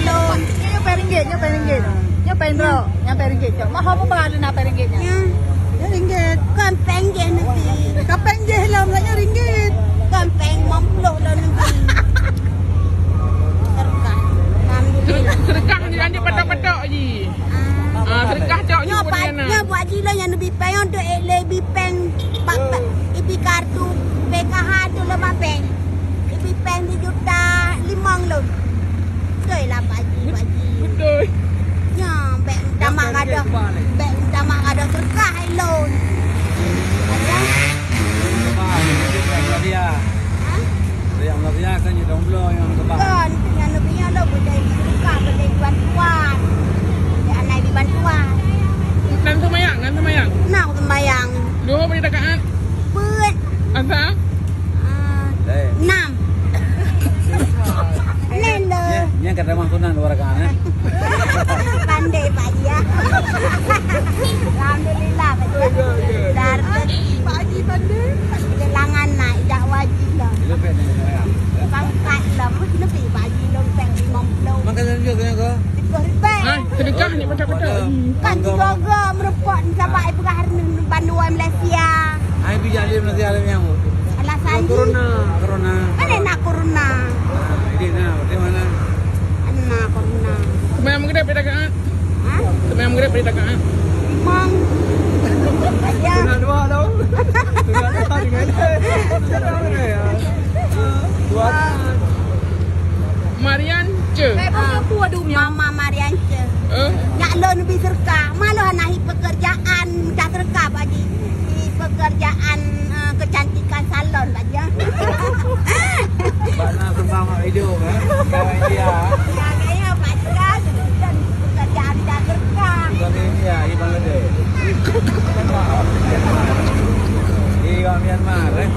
belum. Nyampe ringgit. Nyampe bro, nyampe ringgit. Mahal apa baru nak ringgitnya? Ya ringgit. Kampeng je nanti. Kapeng je lah maknya ringgit. Kampeng mamploh lah nanti. Terkah. Alhamdulillah. Sedekah ni lanjut patok-patok je. Sedekah coknya buat dia nak. Ya buat jila yang lebih peng untuk lebih peng. Ibi kartu PKH tu lama peng. Ibi peng di juta 5 lo. Betul lah Pak Haji. Betul. Ya, bek tamak ada. Bek tamak ada terkah loan. Yang Maria kan je domblo yang kebak. Kan, yang lebihnya lo boleh terkah boleh bantuan. Ya, anak ibu bantuan. Nan semayang. Nak sembayang. Dua boleh dekat. Bet. Asa? 6. Nelo. Nya kata mangkunan luar kan. Pandai Pak Haji ya. Alhamdulillah Pak Haji. Darat Pak Haji pandai. Kelangan nak dak wajib lah. Lebih ni saya. Pangkat lah mesti lebih Pak Haji long peng 50. Makan juga kan kau? Hai, sedekah ni patok-patok. Kan juga merepot sampai perah Bandung Malaysia. Hai bijak dia nanti alam yang. Alasan Corona. Ada nak corona. Ini nah, di mana? Anak corona. Semayang maghrib boleh dekat. Ha? Semayang maghrib boleh dekat. Mang. Ya. Dua tau. Dua dengan. Dua. Marian Ce. Mama Mariance. Nak lo lebih serka. Malu anak pekerjaan dah serka Pak Haji. Pekerjaan kecantikan salon Pak Haji. Bana sembang video kan. Kawan dia. Ya kaya Pak Haji kan. Dan pekerjaan dah serka. Bukan ini ya, di Bangladesh. Di Myanmar, eh.